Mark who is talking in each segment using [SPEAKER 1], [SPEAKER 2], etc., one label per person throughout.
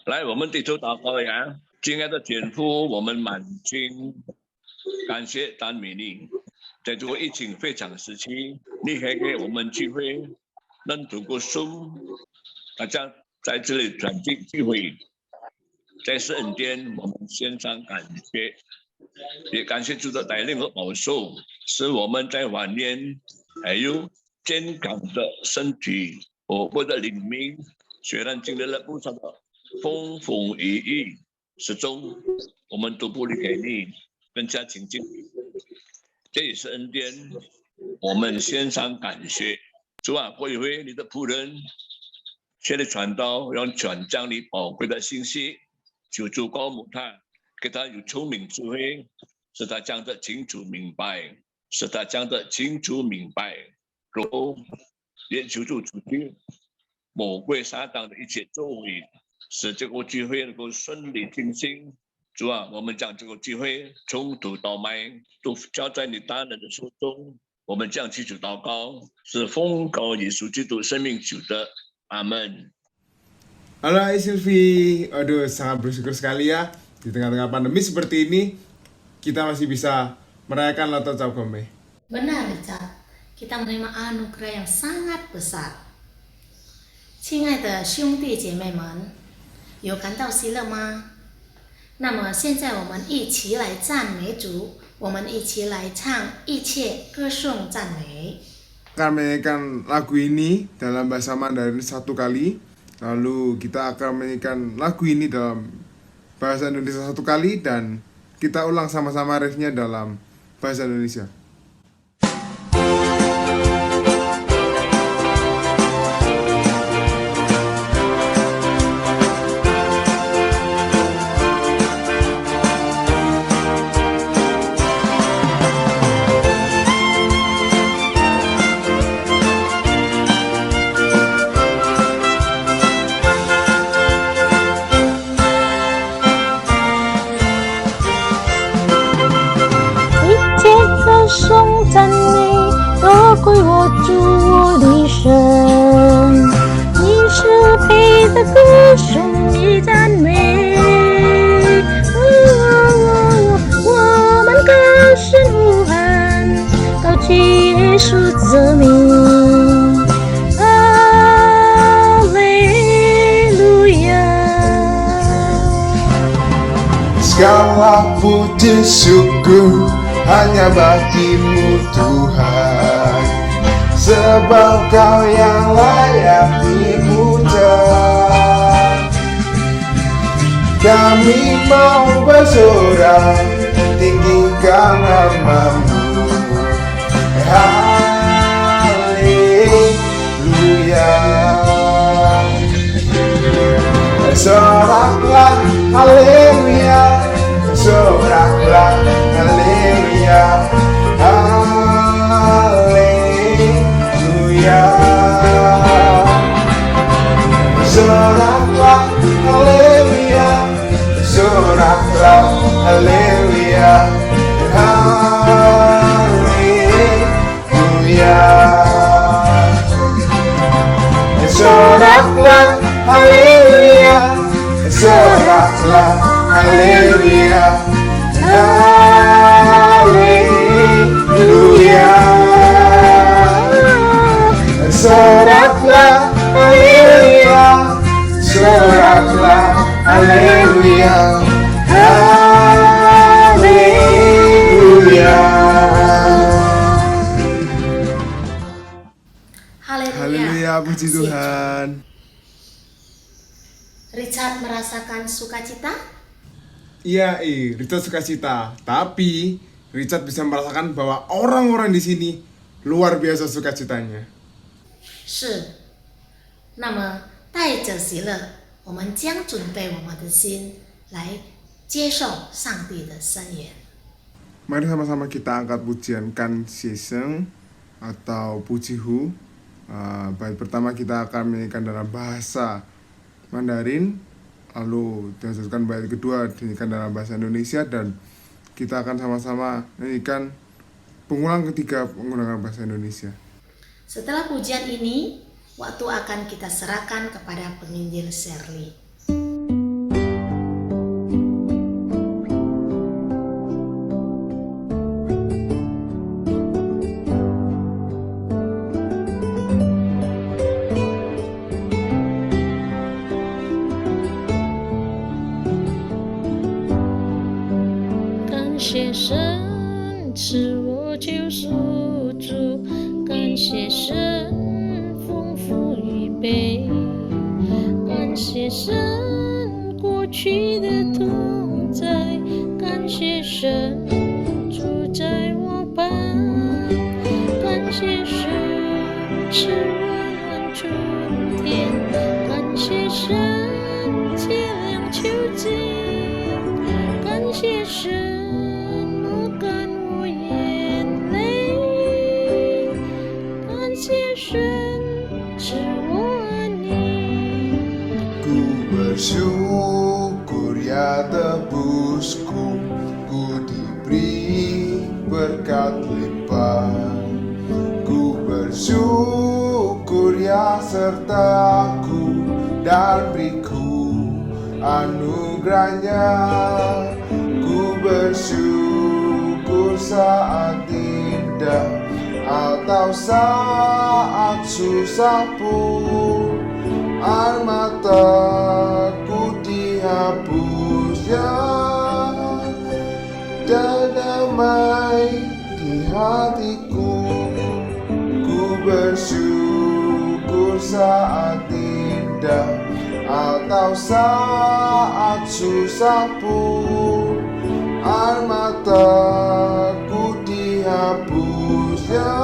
[SPEAKER 1] 来，我们低头祷告呀，亲爱的天父，我们满心感谢赞美你，在这个疫情非常时期，你还给我们机会能度过Zoom，大家在这里团聚会，在是恩典，我们献上感谢，也感谢主的带领和保守，使我们在晚年还有健康的身体和我的灵命，虽然经历了不少的风风雨雨，始终我们都不离开你，更加亲近你，这也是恩典。我们献上感谢，主啊，我以为你的仆人现在传道，让传讲你宝贵的信息，求主高牧他，给他有聪明智慧，使他讲得清楚明白，使他讲得清楚明白。然后也求主出去魔鬼撒旦的一切作为，使这个聚会能够顺利进行。主啊，我们将这个聚会从头到尾都交在你大人的手中。我们将祈求祷告，是奉告耶稣基督生命求的，阿门。
[SPEAKER 2] Halo Hai Silvi, aduh sangat bersyukur sekali ya di tengah-tengah pandemi seperti ini kita masih bisa merayakan Natal Cap Gomeh.
[SPEAKER 3] Benar, Richard. Kita menerima anugerah yang sangat besar. 亲爱的兄弟姐妹们，有感到喜乐吗？那么现在我们一起来赞美主，我们一起来唱一切歌颂赞美。
[SPEAKER 2] Akan menyanyikan lagu ini dalam bahasa Mandarin satu kali, lalu kita akan menyanyikan lagu ini dalam bahasa Indonesia satu kali dan kita ulang sama-sama refnya dalam bahasa Indonesia.
[SPEAKER 4] Segala puji syukur hanya bagimu Tuhan, sebab Kau yang layak dipuja. Kami mau bersorak, tinggikan nama-Mu. Haleluya. Soraklah, haleluya. Soraklah, haleluya. Haleluya. Soraklah, haleluya. Soraklah, haleluya. Haleluya. Soraklah, haleluya. Soraklah, haleluya. Haleluya. Soraklah, haleluya. Soraklah, haleluya. Haleluya.
[SPEAKER 2] Haleluya, puji Tuhan.
[SPEAKER 3] Richard merasakan sukacita?
[SPEAKER 2] Iya, Richard sukacita. Tapi Richard bisa merasakan bahwa orang-orang di sini luar biasa sukacitanya.
[SPEAKER 3] 是。那么带着喜乐，我们将准备我们的心来接受上帝的圣言。
[SPEAKER 2] Mari sama-sama kita angkat pujian Kan Seseng atau Pujihu. Bait pertama kita akan menyanyikan dalam bahasa Mandarin, lalu dilanjutkan bait kedua dinyanyikan dalam bahasa Indonesia, dan kita akan sama-sama menyanyikan pengulang ketiga menggunakan bahasa Indonesia.
[SPEAKER 3] Setelah pujian ini, waktu akan kita serahkan kepada penginjil Shirley. 谢神赐我救赎主，感谢神丰富预备，感谢神过去的同在，感谢神主在我旁，感谢神赐温暖春天，感谢神洁亮秋季，感谢神抹干我眼泪，感谢神赐我安宁。
[SPEAKER 4] Ku bersyukur ya tebusku, ku diberi berkat limpah. Ku bersyukur ya sertaku dan beriku anugerahnya. Ku bersyukur saat indah atau saat susah pun, air mataku dihapusnya, dan damai di hatiku. Ku bersyukur saat indah atau saat susah pun, air mataku dihapusnya,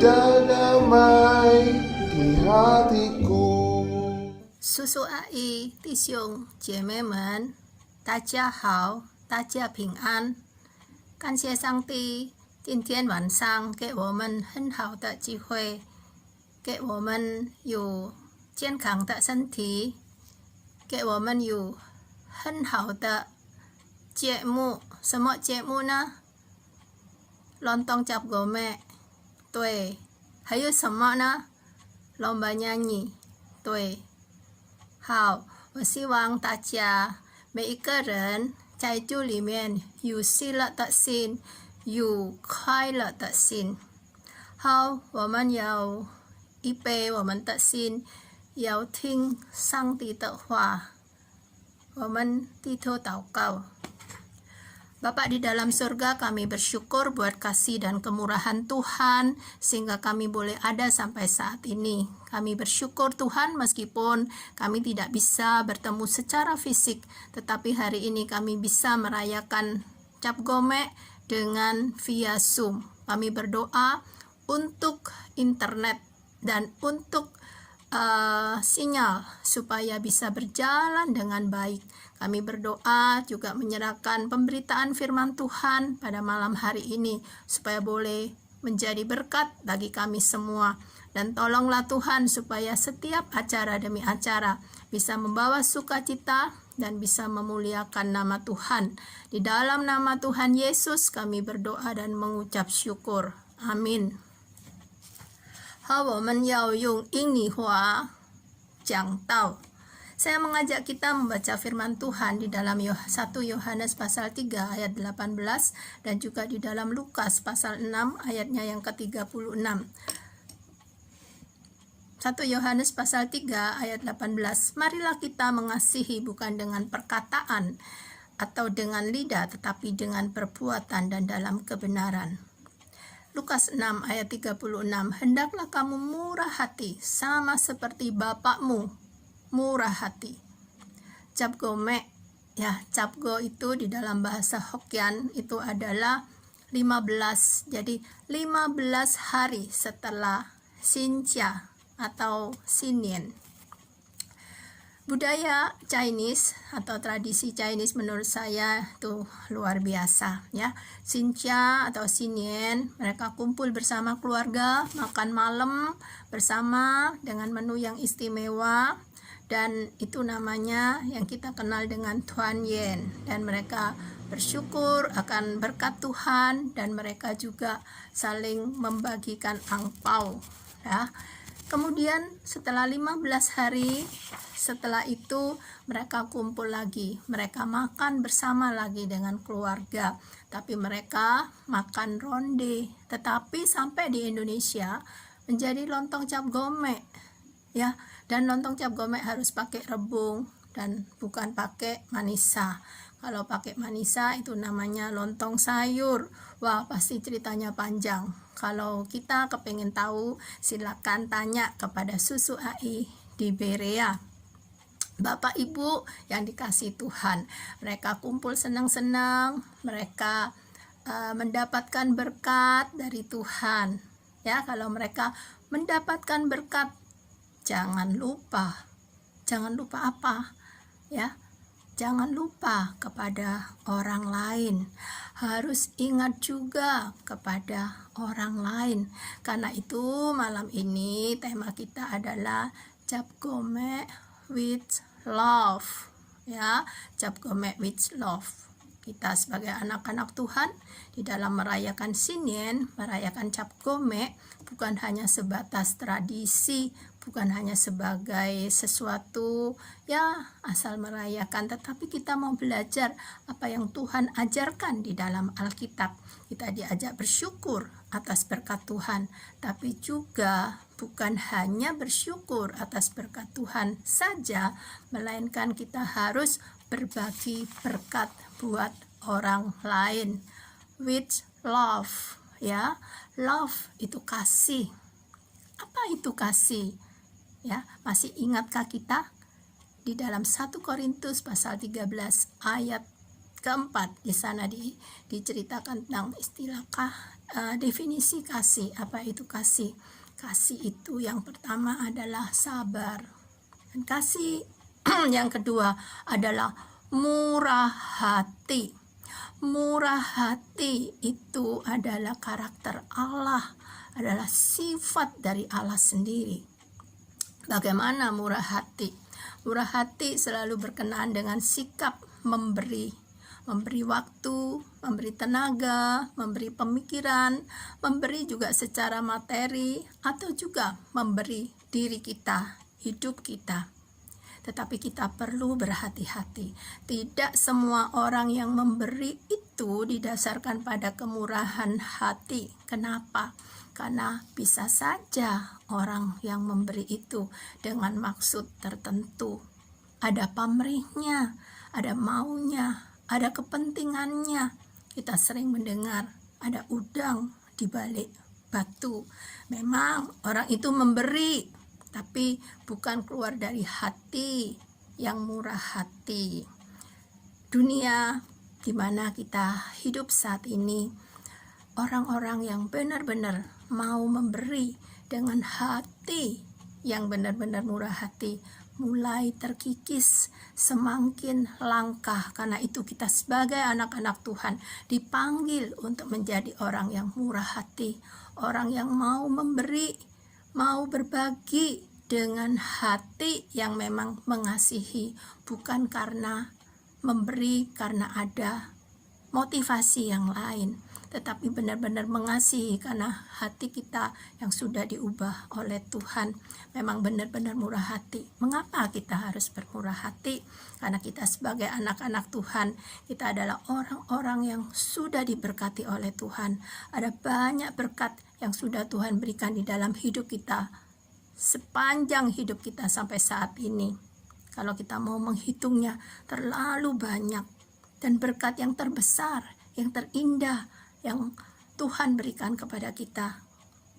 [SPEAKER 4] dan damai di hatiku.
[SPEAKER 3] 叔叔阿姨、弟兄姐妹们，大家好，大家平安。感谢上帝，今天晚上给我们很好的机会，给我们有健康的身体，给我们有很好的节目。什么节目呢？lontong cap gome， 对。还有什么呢？lomba nyanyi， 对。好，我希望大家每一个人在这里面有喜乐的心，有快乐的心。好，我们要预备我们的心，要听上帝的话。我们低头祷告。Bapa di dalam surga, kami bersyukur buat kasih dan kemurahan Tuhan sehingga kami boleh ada sampai saat ini. Kami bersyukur Tuhan meskipun kami tidak bisa bertemu secara fisik, tetapi hari ini kami bisa merayakan Cap Gome dengan via Zoom. Kami berdoa untuk internet dan untuk sinyal supaya bisa berjalan dengan baik. Kami berdoa juga menyerahkan pemberitaan firman Tuhan pada malam hari ini supaya boleh menjadi berkat bagi kami semua. Dan tolonglah Tuhan supaya setiap acara demi acara bisa membawa sukacita dan bisa memuliakan nama Tuhan. Di dalam nama Tuhan Yesus kami berdoa dan mengucap syukur. Amin. 好，我们要用印尼话讲道。Saya mengajak kita membaca firman Tuhan di dalam 1 Yohanes pasal 3 ayat 18 dan juga di dalam Lukas pasal 6 ayatnya yang ke-36. 1 Yohanes pasal 3 ayat 18. Marilah kita mengasihi bukan dengan perkataan atau dengan lidah, tetapi dengan perbuatan dan dalam kebenaran. Lukas 6 ayat 36. Hendaklah kamu murah hati sama seperti Bapakmu murah hati. Cap Gome, ya, Cap Go itu di dalam bahasa Hokkien itu adalah 15. Jadi 15 hari setelah Xinjia atau Xinnian. Budaya Chinese atau tradisi Chinese menurut saya itu luar biasa, ya. Xinjia atau Xinnian, mereka kumpul bersama keluarga, makan malam bersama dengan menu yang istimewa, dan itu namanya yang kita kenal dengan Tuan Yen, dan mereka bersyukur akan berkat Tuhan dan mereka juga saling membagikan angpau, ya. Kemudian setelah 15 hari setelah itu mereka kumpul lagi, mereka makan bersama lagi dengan keluarga, tapi mereka makan ronde. Tetapi sampai di Indonesia menjadi lontong cap gome, ya. Dan lontong cap gome harus pakai rebung,
[SPEAKER 5] dan bukan pakai manisa. Kalau pakai manisa itu namanya lontong sayur. Wah, pasti ceritanya panjang. Kalau kita kepengen tahu, silakan tanya kepada Susu AI di Berea. Bapak Ibu yang dikasih Tuhan, mereka kumpul senang-senang, mereka mendapatkan berkat dari Tuhan. Ya, kalau mereka mendapatkan berkat, jangan lupa apa? Ya, jangan lupa kepada orang lain. Harus ingat juga kepada orang lain. Karena itu malam ini tema kita adalah Cap Gome with Love. Ya, Cap Gome with Love. Kita sebagai anak-anak Tuhan di dalam merayakan Sinyen, merayakan Cap Gome, bukan hanya sebatas tradisi, bukan hanya sebagai sesuatu ya asal merayakan, tetapi kita mau belajar apa yang Tuhan ajarkan di dalam Alkitab. Kita diajak bersyukur atas berkat Tuhan, tapi juga bukan hanya bersyukur atas berkat Tuhan saja, melainkan kita harus berbagi berkat buat orang lain with love. Ya, love itu kasih. Apa itu kasih? Ya, masih ingatkah kita di dalam 1 Korintus pasal 13 ayat keempat, di sana diceritakan tentang definisi kasih. Apa itu kasih? Kasih itu yang pertama adalah sabar, dan kasih yang kedua adalah murah hati. Murah hati itu adalah karakter Allah, adalah sifat dari Allah sendiri. Bagaimana murah hati? Murah hati selalu berkenaan dengan sikap memberi waktu, memberi tenaga, memberi pemikiran, memberi juga secara materi, atau juga memberi diri kita, hidup kita. Tetapi kita perlu berhati-hati. Tidak semua orang yang memberi itu didasarkan pada kemurahan hati. Kenapa? Karena bisa saja orang yang memberi itu dengan maksud tertentu. Ada pamrihnya, ada maunya, ada kepentingannya. Kita sering mendengar ada udang di balik batu. Memang orang itu memberi, tapi bukan keluar dari hati yang murah hati. Dunia di mana kita hidup saat ini, orang-orang yang benar-benar mau memberi dengan hati yang benar-benar murah hati mulai terkikis, semakin langka. Karena itu kita sebagai anak-anak Tuhan dipanggil untuk menjadi orang yang murah hati, orang yang mau memberi, mau berbagi dengan hati yang memang mengasihi, bukan karena memberi karena ada motivasi yang lain, tetapi benar-benar mengasihi karena hati kita yang sudah diubah oleh Tuhan memang benar-benar murah hati. Mengapa kita harus bermurah hati? Karena kita sebagai anak-anak Tuhan, kita adalah orang-orang yang sudah diberkati oleh Tuhan. Ada banyak berkat yang sudah Tuhan berikan di dalam hidup kita sepanjang hidup kita sampai saat ini. Kalau kita mau menghitungnya, terlalu banyak. Dan berkat yang terbesar, yang terindah, yang Tuhan berikan kepada kita,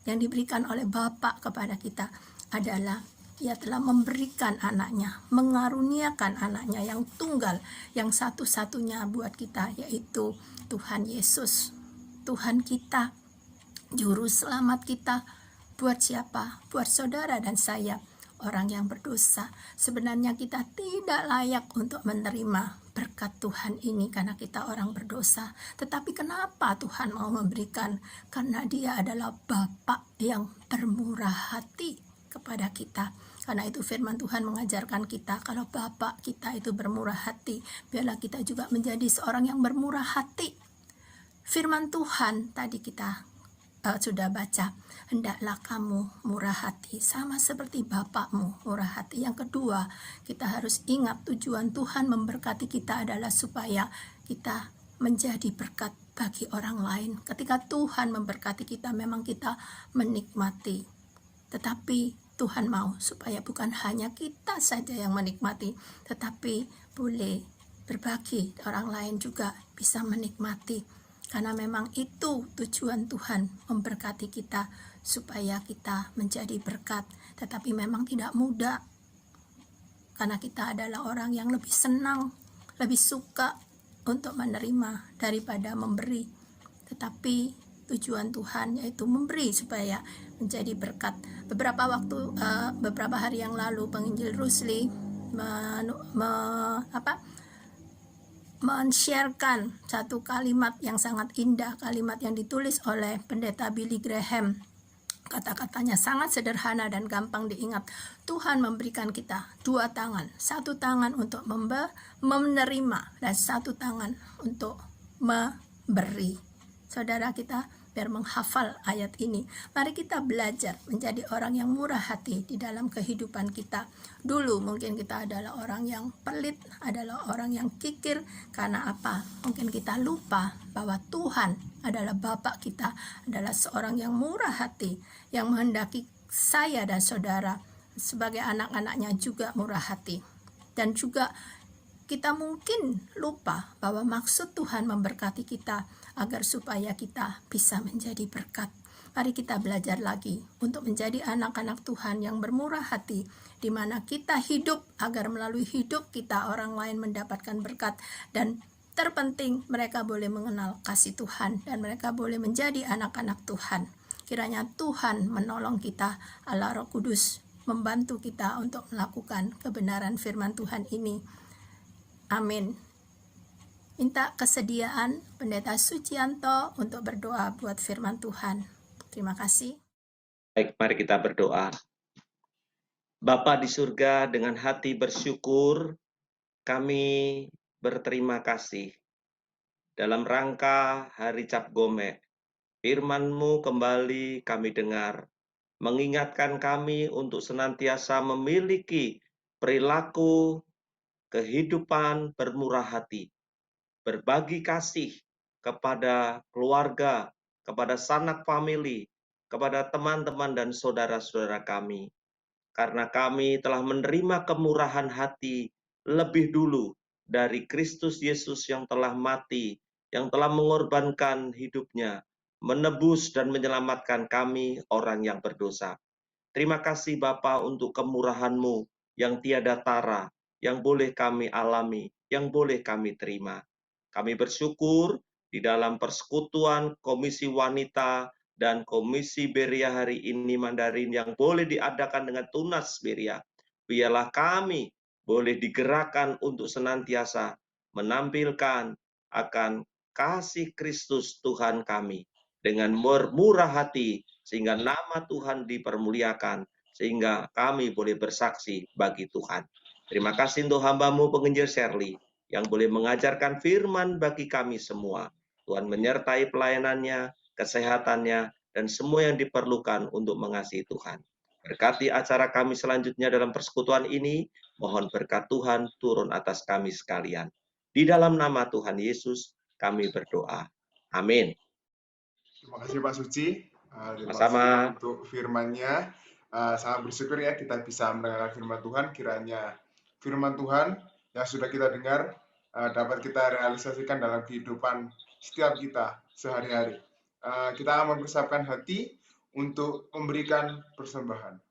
[SPEAKER 5] yang diberikan oleh Bapa kepada kita adalah Ia telah memberikan anaknya, mengaruniakan anaknya yang tunggal, yang satu-satunya buat kita, yaitu Tuhan Yesus. Tuhan kita, Juru Selamat kita. Buat siapa? Buat saudara dan saya, orang yang berdosa. Sebenarnya kita tidak layak untuk menerima berkat Tuhan ini karena kita orang berdosa. Tetapi kenapa Tuhan mau memberikan? Karena Dia adalah Bapa yang bermurah hati kepada kita. Karena itu firman Tuhan mengajarkan kita, kalau Bapa kita itu bermurah hati, biarlah kita juga menjadi seorang yang bermurah hati. Firman Tuhan tadi kita sudah baca, hendaklah kamu murah hati sama seperti Bapakmu murah hati. Yang kedua, kita harus ingat tujuan Tuhan memberkati kita adalah supaya kita menjadi berkat bagi orang lain. Ketika Tuhan memberkati kita, memang kita menikmati, tetapi Tuhan mau supaya bukan hanya kita saja yang menikmati, tetapi boleh berbagi, orang lain juga bisa menikmati. Karena memang itu tujuan Tuhan, memberkati kita supaya kita menjadi berkat. Tetapi memang tidak mudah, karena kita adalah orang yang lebih senang, lebih suka untuk menerima daripada memberi. Tetapi tujuan Tuhan yaitu memberi supaya menjadi berkat. Beberapa hari yang lalu penginjil Rusli men-sharekan satu kalimat yang sangat indah, kalimat yang ditulis oleh pendeta Billy Graham. Kata-katanya sangat sederhana dan gampang diingat. Tuhan memberikan kita dua tangan, satu tangan untuk menerima dan satu tangan untuk memberi. Saudara, kita biar menghafal ayat ini, mari kita belajar menjadi orang yang murah hati di dalam kehidupan kita. Dulu mungkin kita adalah orang yang pelit, adalah orang yang kikir. Karena apa? Mungkin kita lupa bahwa Tuhan adalah Bapa kita, adalah seorang yang murah hati, yang menghendaki saya dan saudara sebagai anak-anaknya juga murah hati. Dan juga kita mungkin lupa bahwa maksud Tuhan memberkati kita agar supaya kita bisa menjadi berkat. Mari kita belajar lagi untuk menjadi anak-anak Tuhan yang bermurah hati, di mana kita hidup agar melalui hidup kita orang lain mendapatkan berkat, dan terpenting mereka boleh mengenal kasih Tuhan dan mereka boleh menjadi anak-anak Tuhan. Kiranya Tuhan menolong kita, Allah Roh Kudus membantu kita untuk melakukan kebenaran firman Tuhan ini. Amin. Minta kesediaan Pendeta Sucianto untuk berdoa buat firman Tuhan. Terima kasih.
[SPEAKER 6] Baik, mari kita berdoa. Bapa di surga, dengan hati bersyukur, kami berterima kasih. Dalam rangka Hari Cap Gome, firman-Mu kembali kami dengar, mengingatkan kami untuk senantiasa memiliki perilaku kehidupan bermurah hati, berbagi kasih kepada keluarga, kepada sanak famili, kepada teman-teman dan saudara-saudara kami. Karena kami telah menerima kemurahan hati lebih dulu dari Kristus Yesus yang telah mati, yang telah mengorbankan hidupnya, menebus dan menyelamatkan kami orang yang berdosa. Terima kasih Bapa untuk kemurahan-Mu yang tiada tara, yang boleh kami alami, yang boleh kami terima. Kami bersyukur di dalam persekutuan Komisi Wanita dan Komisi Beria hari ini Mandarin yang boleh diadakan dengan tunas Beria. Biarlah kami boleh digerakkan untuk senantiasa menampilkan akan kasih Kristus Tuhan kami dengan murah hati, sehingga nama Tuhan dipermuliakan, sehingga kami boleh bersaksi bagi Tuhan. Terima kasih untuk hamba-Mu penginjil Shirley yang boleh mengajarkan firman bagi kami semua. Tuhan menyertai pelayanannya, kesehatannya, dan semua yang diperlukan untuk mengasihi Tuhan. Berkati acara kami selanjutnya dalam persekutuan ini, mohon berkat Tuhan turun atas kami sekalian. Di dalam nama Tuhan Yesus, kami berdoa. Amin.
[SPEAKER 2] Terima kasih Pak Suci. Terima
[SPEAKER 6] Sama-sama.
[SPEAKER 2] kasih untuk firman-Nya. Sangat bersyukur ya kita bisa mendengarkan firman Tuhan. Kiranya firman Tuhan yang sudah kita dengar dapat kita realisasikan dalam kehidupan setiap kita sehari-hari. Kita akan mempersiapkan hati untuk memberikan persembahan.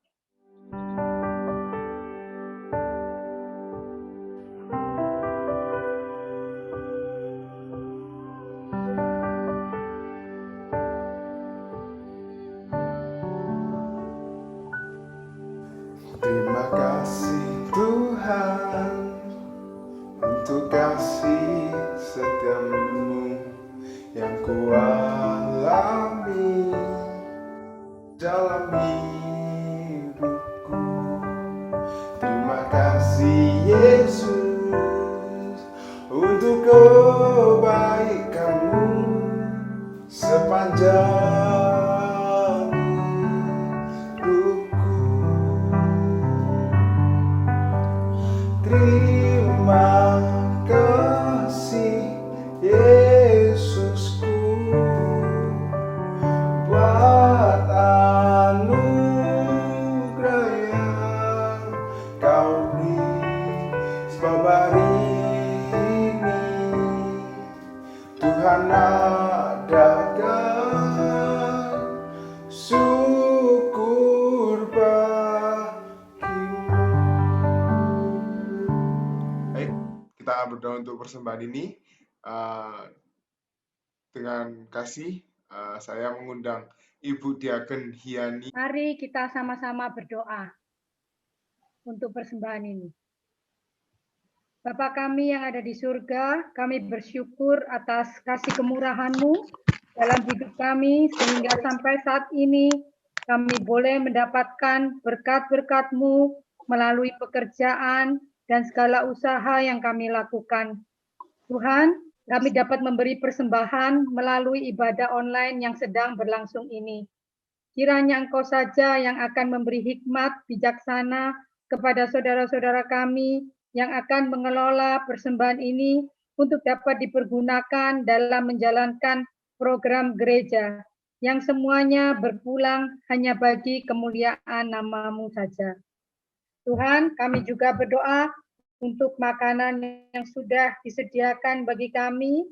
[SPEAKER 4] Terima kasih Tuhan untuk kasih setiamu yang kualami dalam hidupku. Terima kasih Yesus untuk kebaikan-Mu sepanjang hidupku. Terima kasih Yesusku buat anugerah Sebab hari ini Tuhan adakan syukur bagimu.
[SPEAKER 2] Baik, kita akan berdoa untuk persembahan ini. Dengan kasih, saya mengundang Ibu Diaken Hiani.
[SPEAKER 7] Mari kita sama-sama berdoa untuk persembahan ini. Bapa kami yang ada di surga, kami bersyukur atas kasih kemurahan-Mu dalam hidup kami, sehingga sampai saat ini kami boleh mendapatkan berkat-berkat-Mu melalui pekerjaan dan segala usaha yang kami lakukan. Tuhan, kami dapat memberi persembahan melalui ibadah online yang sedang berlangsung ini. Kiranya Engkau saja yang akan memberi hikmat bijaksana kepada saudara-saudara kami yang akan mengelola persembahan ini untuk dapat dipergunakan dalam menjalankan program gereja yang semuanya berpulang hanya bagi kemuliaan nama-Mu saja. Tuhan, kami juga berdoa untuk makanan yang sudah disediakan bagi kami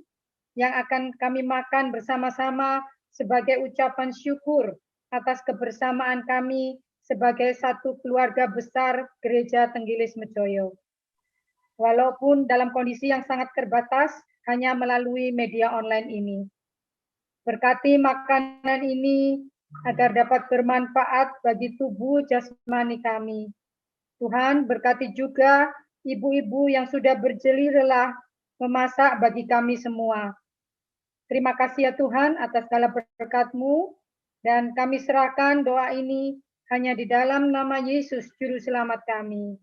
[SPEAKER 7] yang akan kami makan bersama-sama sebagai ucapan syukur atas kebersamaan kami sebagai satu keluarga besar Gereja Tenggilis Mejoyo. Walaupun dalam kondisi yang sangat terbatas, hanya melalui media online ini. Berkati makanan ini agar dapat bermanfaat bagi tubuh jasmani kami. Tuhan, berkati juga ibu-ibu yang sudah berjeli lelah memasak bagi kami semua. Terima kasih ya Tuhan atas segala berkat-Mu, dan kami serahkan doa ini hanya di dalam nama Yesus, Juru Selamat kami.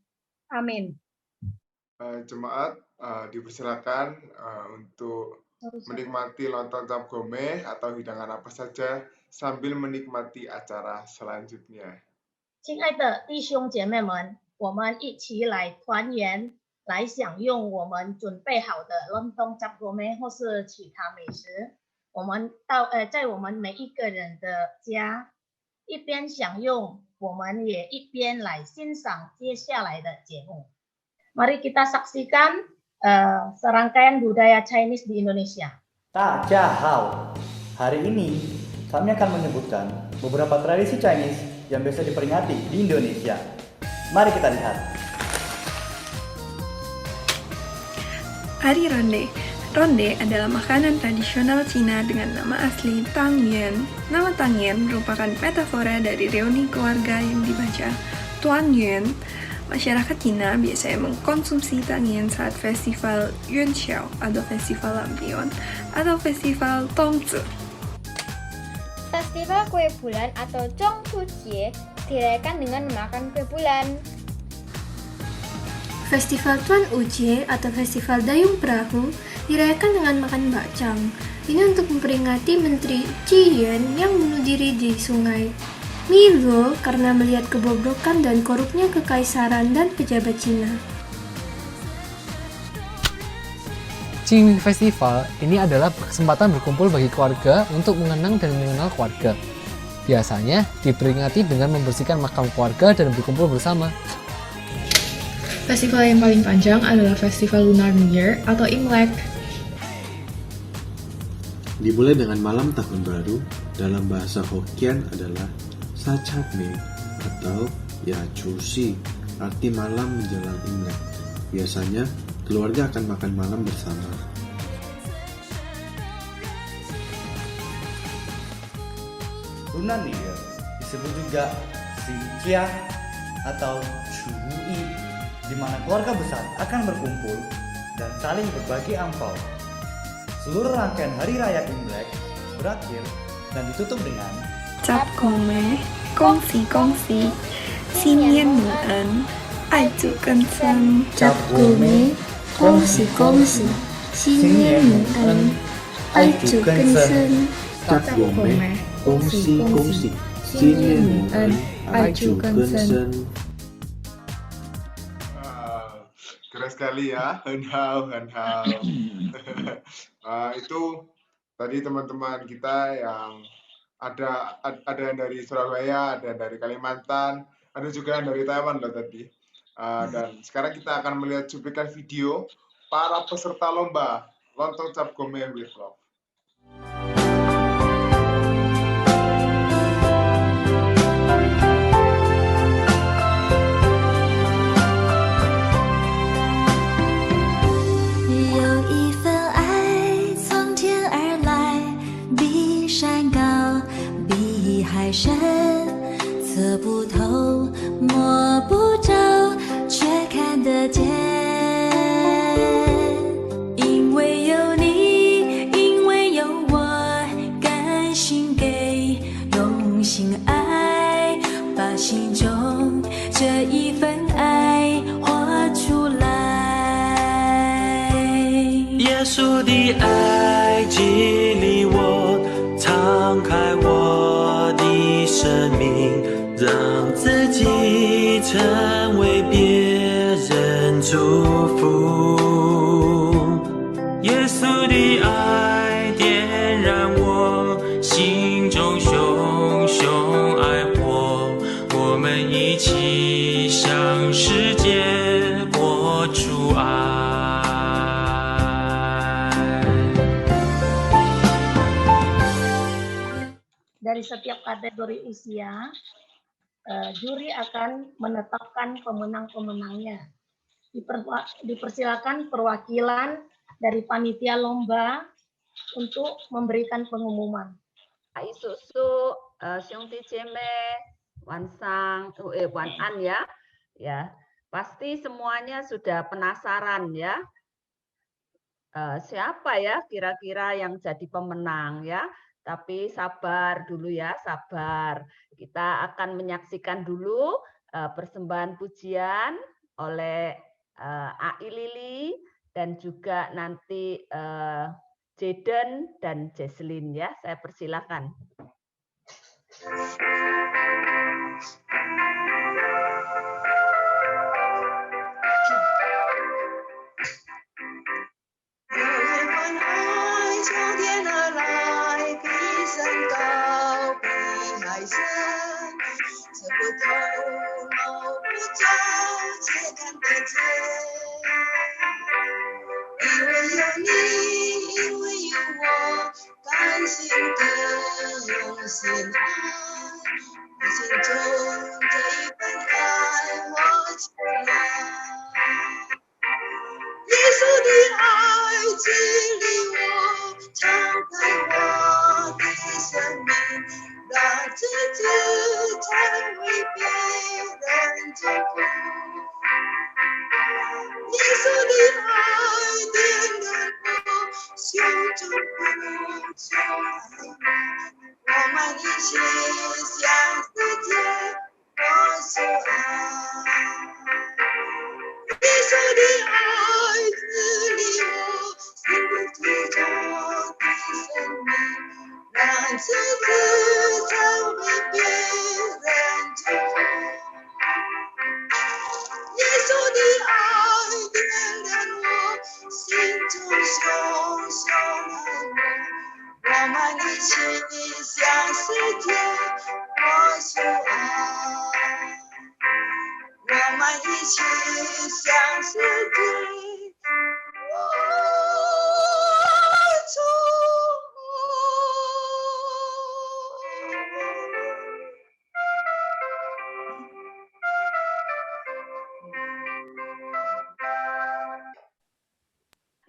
[SPEAKER 7] Amin.
[SPEAKER 2] Jemaat dipersilakan untuk menikmati lontong cap gome atau hidangan apa saja sambil menikmati acara selanjutnya.
[SPEAKER 3] 亲爱的弟兄姐妹们，我们一起来团圆，来享用我们准备好的冷冻炸锅面或是其他美食。我们在我们每一个人的家，一边享用，我们也一边来欣赏接下来的节目。Mari kita saksikan serangkaian budaya Chinese di Indonesia.
[SPEAKER 8] Tajahau. Hari ini kami akan menyebutkan beberapa tradisi Chinese yang biasa diperingati di Indonesia. Mari kita lihat.
[SPEAKER 9] Hari Ronde. Ronde adalah makanan tradisional Cina dengan nama asli Tang Yuan. Nama Tang Yuan merupakan metafora dari reuni keluarga yang dibaca Tuan Yuan. Masyarakat Cina biasanya mengkonsumsi Tang Yuan saat festival Yuan Xiao atau festival lampion atau festival Tongzi.
[SPEAKER 10] Festival kue bulan atau Zhongzhujie dirayakan dengan makan kue bulan.
[SPEAKER 11] Festival Tuan Ujie atau Festival Dayung Perahu dirayakan dengan makan bakcang. Ini untuk memperingati Menteri Ji Yuan yang bunuh diri di sungai Miluo karena melihat kebobrokan dan korupnya kekaisaran dan pejabat Cina.
[SPEAKER 12] Qingming Festival ini adalah kesempatan berkumpul bagi keluarga untuk mengenang dan mengenal keluarga. Biasanya diperingati dengan membersihkan makam keluarga dan berkumpul bersama.
[SPEAKER 9] Festival yang paling panjang adalah Festival Lunar New Year atau Imlek.
[SPEAKER 13] Dimulai dengan malam tahun baru, dalam bahasa Hokkien adalah Sachatme atau Ya Chusi, arti malam menjelang Imlek. Biasanya, keluarga akan makan malam bersama.
[SPEAKER 8] Lunar New Year disebut juga Xinjia atau Chuyi, di mana keluarga besar akan berkumpul dan saling berbagi angpau. Seluruh rangkaian hari raya Imlek berakhir dan ditutup dengan
[SPEAKER 9] Cap Gome, Gongxi Gongxi, Xinian Mu'en, Aizu Gensen.
[SPEAKER 11] Cap Gome, Gongxi Gongxi, Xinian Mu'en, Aizu Gensen.
[SPEAKER 13] Cap Gome, Gongxi Gongxi, Xinian Mu'en, Aizu Gensen.
[SPEAKER 2] Keren sekali ya, henhau. Itu tadi teman-teman kita yang ada yang dari Surabaya, ada yang dari Kalimantan, ada juga yang dari Taiwan loh tadi. Dan sekarang kita akan melihat cuplikan video para peserta lomba Lontong Cap Gome with Love.
[SPEAKER 14] 耶稣的爱激励我，敞开我的生命，让自己成为别人祝福。耶稣的爱点燃我心中熊熊爱火，我们一起向世界播出爱。
[SPEAKER 3] Dari setiap kategori usia, juri akan menetapkan pemenang-pemenangnya. Dipersilakan perwakilan dari panitia lomba untuk memberikan pengumuman.
[SPEAKER 15] 叔叔、兄弟姐妹，晚安ya. Ya, pasti semuanya sudah penasaran ya. Siapa ya kira-kira yang jadi pemenang ya? Tapi sabar dulu ya, sabar. Kita akan menyaksikan dulu persembahan pujian oleh AI Lili dan juga nanti Jaden dan Jesslyn ya. Saya persilakan.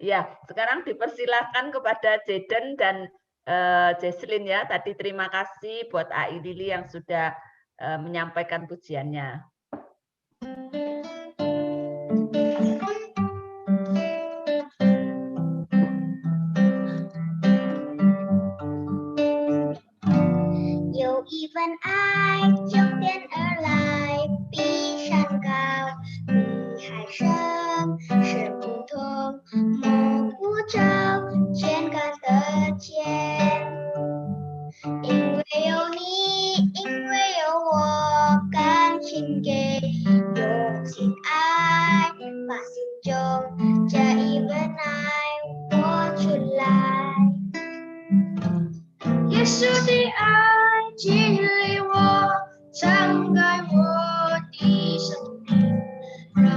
[SPEAKER 15] Ya, sekarang dipersilakan kepada Jaden dan Jesslyn ya. Tadi terima kasih buat AI Lili yang sudah menyampaikan pujiannya.
[SPEAKER 16] Even I 终点而来，比山高，比海深，是不同，摸不着，肩看得见。因为有你，因为有我，感情给，用心爱，把心中这一份爱活出来。耶稣的爱。激励我，敞开我的生命，让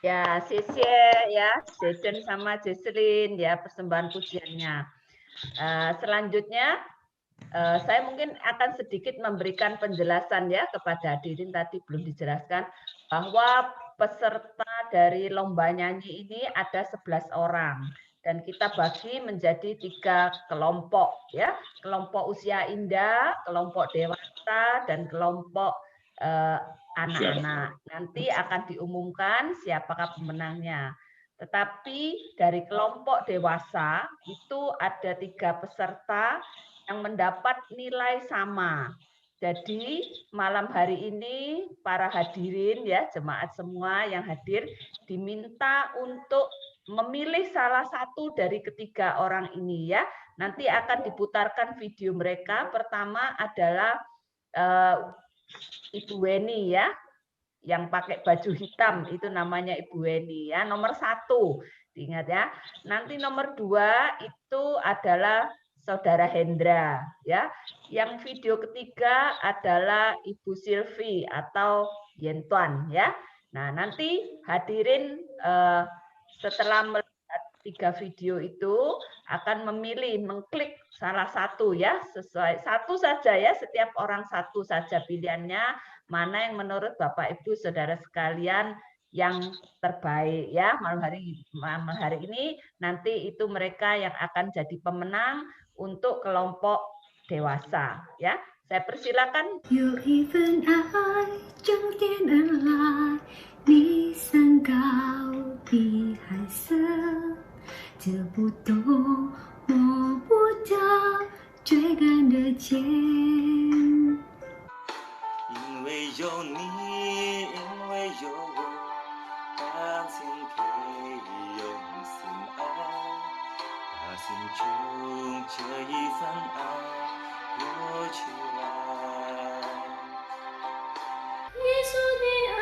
[SPEAKER 15] Ya, Sisye ya, Jaden sama Jesselyn ya persembahan pujiannya. Selanjutnya saya mungkin akan sedikit memberikan penjelasan ya kepada hadirin, tadi belum dijelaskan bahwa peserta dari lomba nyanyi ini ada 11 orang dan kita bagi menjadi 3 kelompok ya, kelompok usia indah, kelompok dewasa dan kelompok anak-anak. Nanti akan diumumkan siapakah pemenangnya. Tetapi dari kelompok dewasa itu ada 3 peserta yang mendapat nilai sama. Jadi malam hari ini para hadirin ya, jemaat semua yang hadir diminta untuk memilih salah satu dari ketiga orang ini ya. Nanti akan diputarkan video mereka. Pertama adalah Ibu Weni ya, yang pakai baju hitam itu namanya Ibu Weni ya. Nomor 1, diingat ya. Nanti nomor 2 itu adalah Saudara Hendra ya. Yang video ketiga adalah Ibu Silvi atau Yentuan ya. Nah, nanti hadirin setelah melihat 3 video itu akan memilih, mengklik salah satu ya, sesuai satu saja ya, setiap orang satu saja pilihannya, mana yang menurut Bapak Ibu Saudara sekalian yang terbaik ya. Malam hari ini nanti itu mereka yang akan jadi pemenang untuk kelompok dewasa ya. Saya persilakan.
[SPEAKER 17] 有一份爱整点而来，你山高比海深，这不懂摸不着追赶的箭。
[SPEAKER 14] 因为有你，因为有我，感情可以用心爱，把心中这一份爱活出来。
[SPEAKER 17] 耶稣的爱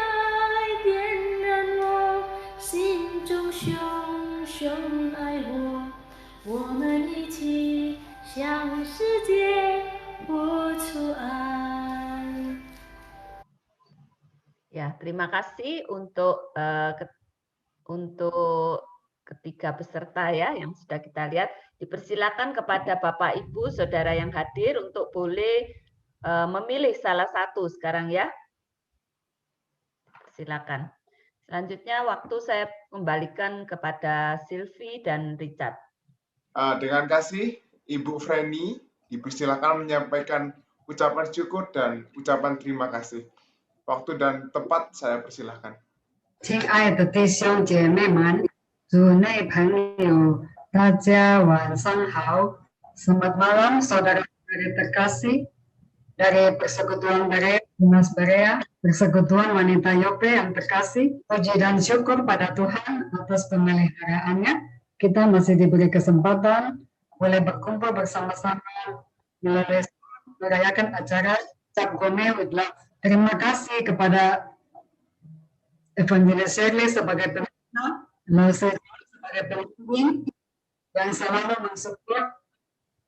[SPEAKER 17] 点燃我心中熊熊爱火，我们一起向世界活出爱。
[SPEAKER 15] Ya, terima kasih untuk ketiga peserta ya yang sudah kita lihat. Dipersilakan kepada Bapak Ibu Saudara yang hadir untuk boleh memilih salah satu sekarang ya. Silakan. Selanjutnya waktu saya kembalikan kepada Silvi dan Richard.
[SPEAKER 2] Dengan kasih Ibu Freni, dipersilakan menyampaikan ucapan syukur dan ucapan terima kasih. Waktu dan tempat saya persilahkan.
[SPEAKER 18] 亲爱的弟兄姐妹们，主内朋友，大家晚上好。Selamat malam saudara-saudari terkasih dari Persekutuan Berea, Dimas Berea, Persekutuan Wanita Yope yang terkasih. Puji dan syukur pada Tuhan atas pemeliharaannya. Kita masih diberi kesempatan boleh berkumpul bersama-sama merayakan acara Cap Gome with Love. Terima kasih kepada Evangelis Shirley sebagai pembina, Lausel sebagai pemimpin yang selalu mensupport.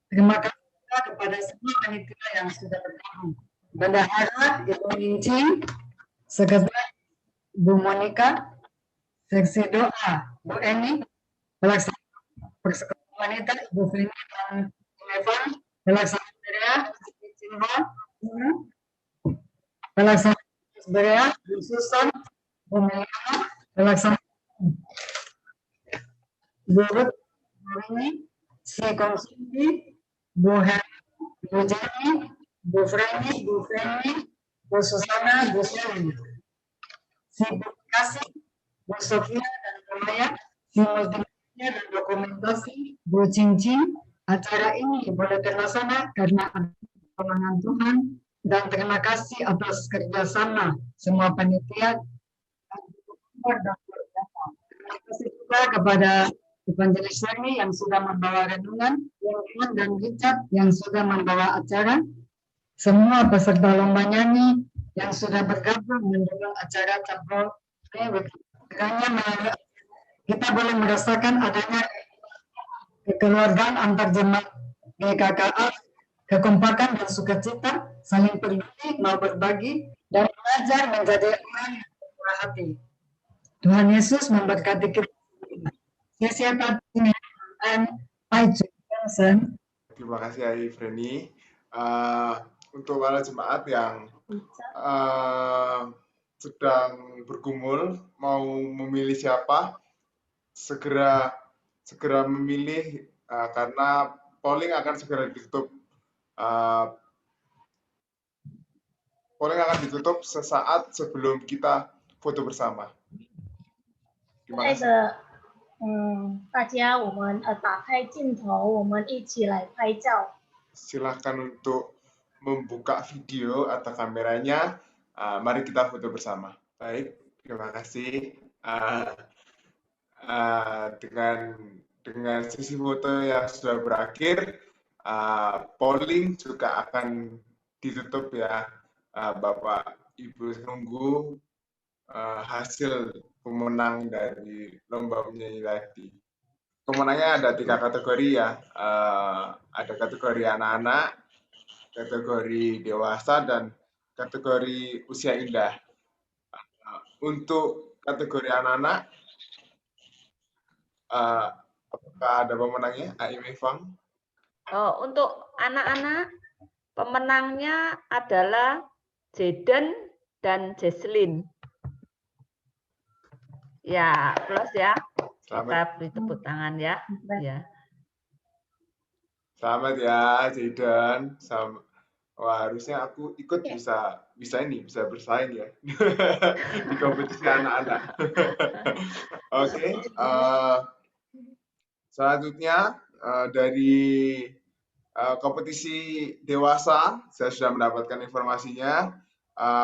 [SPEAKER 18] Terima kasih juga kepada semua panitia yang sudah bergabung. Bendahara Ibu Mincing, Sekretaris Bu Monica, Seksi Doa Bu Eni, Pelaksana Persekutuan Wanita Ibu Frini dan Evan, Pelaksana Berea Cinta, Pelaksana Berea Bu Susan, Bu Melina, Pelaksana Bu Ruth, Bu Rini, Si Konsumsi, Bu Heri, Bu Jenny, Bu Freni, Bu Feni, Bu Susana, Bu Shelly, Si Bu Kasih, Bu Sofia dan Bu Maya, Si Multimedia dan Dokumentasi, Bu Cincin. Acara ini boleh terlaksana karena pertolongan Tuhan dan terima kasih atas kerjasama semua panitia. Terima kasih juga kepada Evangelis Shirley yang sudah membawa renungan, Yentuan dan Richard yang sudah membawa acara, semua peserta lomba nyanyi yang sudah bergabung mendukung acara Campur. Kita boleh merasakan adanya kekeluargaan antar jemaat GKKA, kekompakan dan sukacita, saling peduli, mau berbagi, dan belajar menjadi orang yang murah hati. Tuhan Yesus memberkati kita. Saya Pak Johnson.
[SPEAKER 2] Terima kasih Ai Freni. Untuk para jemaat yang sedang bergumul mau memilih siapa, segera memilih karena polling akan segera ditutup. Polling akan ditutup sesaat sebelum kita foto bersama. Terima kasih.
[SPEAKER 3] 大家我们打开镜头，我们一起来拍照。
[SPEAKER 2] Silahkan untuk membuka video atau kameranya. Mari kita foto bersama. Baik, terima kasih. Dengan sesi foto yang sudah berakhir, polling juga akan ditutup ya. Bapak Ibu tunggu hasil pemenang dari lomba menyanyi tadi. Pemenangnya ada 3 kategori ya. Ada kategori anak-anak, kategori dewasa, dan kategori usia indah. Untuk kategori anak-anak, apakah ada pemenangnya? Aimi Fang?
[SPEAKER 15] Oh, untuk anak-anak pemenangnya adalah Jaden dan Jesslyn. Ya, plus ya. Kita beri tepuk tangan ya. Ya.
[SPEAKER 2] Selamat ya, Jaden. Wah, harusnya aku ikut bisa bersaing ya di kompetisi anak-anak. Oke, selanjutnya dari kompetisi dewasa, saya sudah mendapatkan informasinya.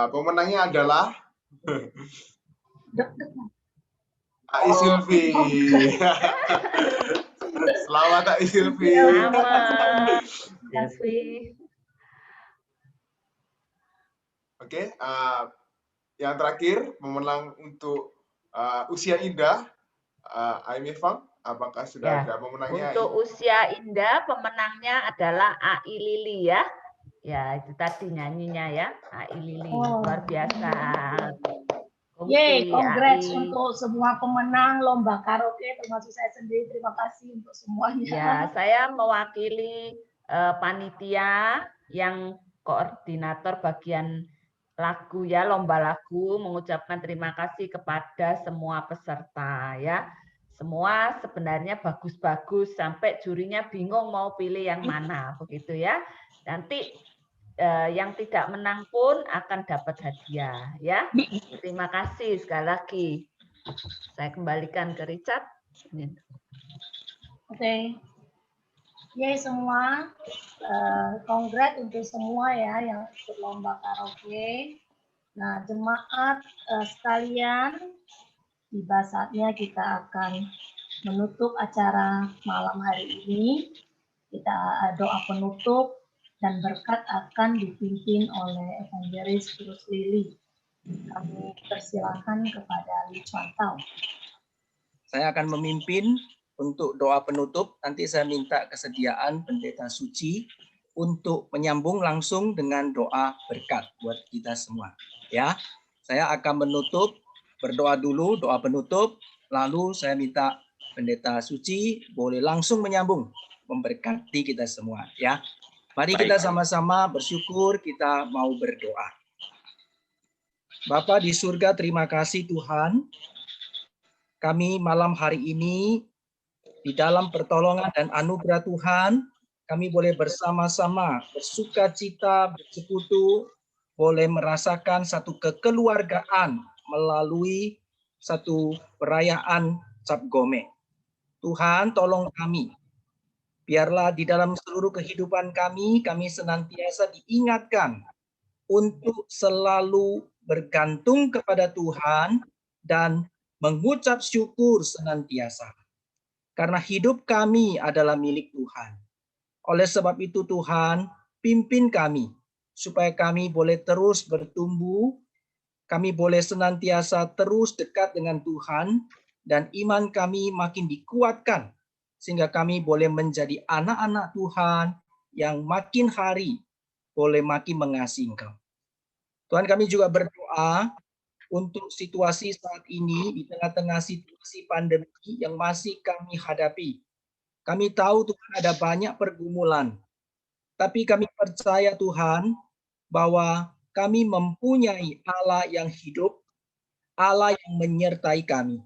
[SPEAKER 2] Pemenangnya adalah Ai Silvi. Selamat Ai Silvi.
[SPEAKER 15] Selamat Silvi.
[SPEAKER 2] Oke, yang terakhir pemenang untuk usia indah, Aimi Fang, apakah sudah ada pemenangnya?
[SPEAKER 15] Untuk usia indah pemenangnya adalah Ai Lili ya. Ya, itu tadi nyanyinya ya, Ai Lili. Luar biasa.
[SPEAKER 3] Yeay, congrats untuk semua pemenang lomba karaoke, termasuk saya sendiri. Terima kasih untuk semuanya.
[SPEAKER 15] Ya, saya mewakili panitia yang koordinator bagian lagu ya, lomba lagu, mengucapkan terima kasih kepada semua peserta ya. Semua sebenarnya bagus-bagus sampai jurinya bingung mau pilih yang mana begitu ya. Nanti yang tidak menang pun akan dapat hadiah ya. Terima kasih sekali lagi. Saya kembalikan ke Richard.
[SPEAKER 3] Oke. Yeay semua. Congrats untuk semua ya yang ikut lomba karaoke. Nah, jemaat sekalian, tiba saatnya kita akan menutup acara malam hari ini. Kita doa penutup dan berkat akan dipimpin oleh Evangelis Bruce Lily. Kami persilahkan kepada Li Chuan Tao.
[SPEAKER 19] Saya akan memimpin untuk doa penutup. Nanti saya minta kesediaan Pendeta Suci untuk menyambung langsung dengan doa berkat buat kita semua. Ya, saya akan menutup, berdoa dulu, doa penutup, lalu saya minta Pendeta Suci boleh langsung menyambung, memberkati kita semua. Ya. Mari kita sama-sama bersyukur, kita mau berdoa. Bapa di surga, terima kasih Tuhan. Kami malam hari ini di dalam pertolongan dan anugerah Tuhan, kami boleh bersama-sama bersuka cita, bersekutu, boleh merasakan satu kekeluargaan melalui satu perayaan Cap Gome. Tuhan, tolong kami. Biarlah di dalam seluruh kehidupan kami senantiasa diingatkan untuk selalu bergantung kepada Tuhan dan mengucap syukur senantiasa. Karena hidup kami adalah milik Tuhan. Oleh sebab itu Tuhan, pimpin kami supaya kami boleh terus bertumbuh, kami boleh senantiasa terus dekat dengan Tuhan, dan iman kami makin dikuatkan sehingga kami boleh menjadi anak-anak Tuhan yang makin hari boleh makin mengasihi Engkau. Tuhan, kami juga berdoa untuk situasi saat ini di tengah-tengah situasi pandemi yang masih kami hadapi. Kami tahu Tuhan ada banyak pergumulan, tapi kami percaya Tuhan bahwa kami mempunyai Allah yang hidup, Allah yang menyertai kami.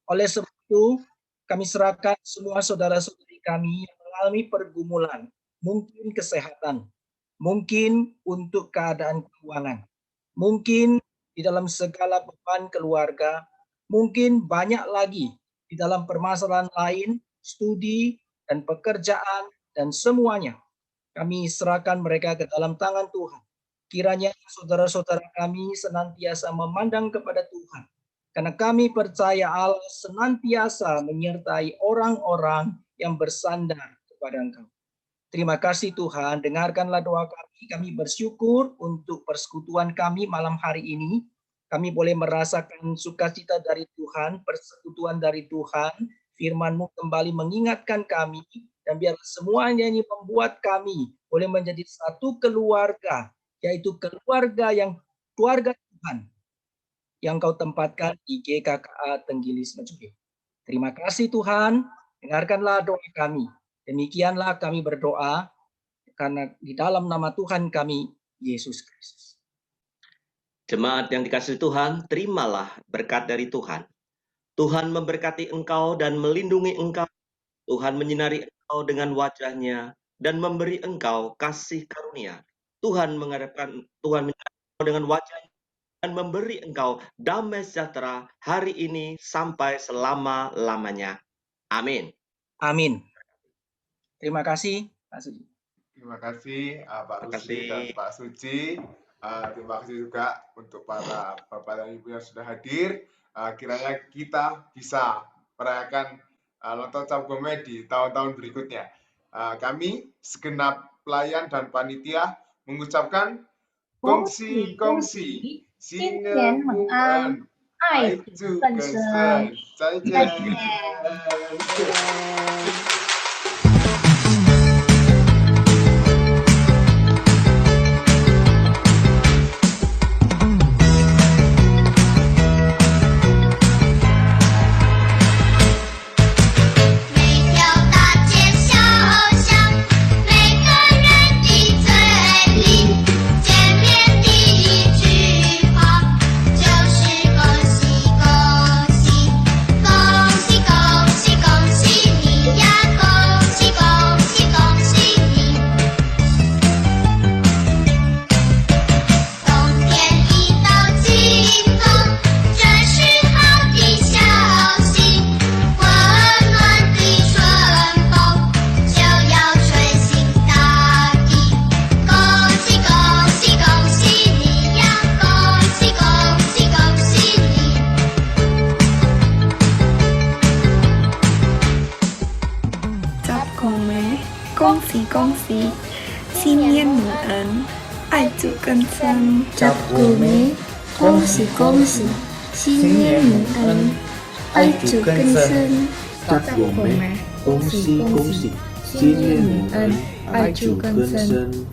[SPEAKER 19] Oleh sebab itu, kami serahkan semua saudara-saudari kami yang mengalami pergumulan, mungkin kesehatan, mungkin untuk keadaan keuangan, mungkin di dalam segala beban keluarga, mungkin banyak lagi di dalam permasalahan lain, studi dan pekerjaan dan semuanya. Kami serahkan mereka ke dalam tangan Tuhan. Kiranya saudara-saudara kami senantiasa memandang kepada Tuhan. Karena kami percaya Allah senantiasa menyertai orang-orang yang bersandar kepada Engkau. Terima kasih Tuhan, dengarkanlah doa kami. Kami bersyukur untuk persekutuan kami malam hari ini. Kami boleh merasakan sukacita dari Tuhan, persekutuan dari Tuhan. Firman-Mu kembali mengingatkan kami, dan biar semuanya ini membuat kami boleh menjadi satu keluarga, yaitu keluarga Tuhan yang Kau tempatkan di GKKA Tenggilis Mecuke. Terima kasih Tuhan, dengarkanlah doa kami. Demikianlah kami berdoa, karena di dalam nama Tuhan kami, Yesus Kristus.
[SPEAKER 6] Jemaat yang dikasihi Tuhan, terimalah berkat dari Tuhan. Tuhan memberkati engkau dan melindungi engkau. Tuhan menyinari engkau dengan wajah-Nya dan memberi engkau kasih karunia. Tuhan menyinari engkau dengan wajah-Nya dan memberi engkau damai sejahtera hari ini sampai selama-lamanya. Amin.
[SPEAKER 19] Amin. Terima kasih, Pak Suci.
[SPEAKER 2] Terima kasih Pak Rusdi dan Pak Suci. Terima kasih juga untuk para bapak dan ibu yang sudah hadir. Kiranya kita bisa merayakan Lontong Cap Gome di tahun-tahun berikutnya. Kami segenap pelayan dan panitia mengucapkan kongsi-kongsi, Sinen Mu'an, Aizu Kensen, Zaijian.
[SPEAKER 9] Kongsi-kongsi, Sinian Mu'an, Aizu Kensen.
[SPEAKER 11] Cap Gome, kongsi-kongsi, Sinian Mu'an, Aizu Kensen.
[SPEAKER 13] Cap Gome, kongsi-kongsi, Sinian Mu'an, Aizu Kensen.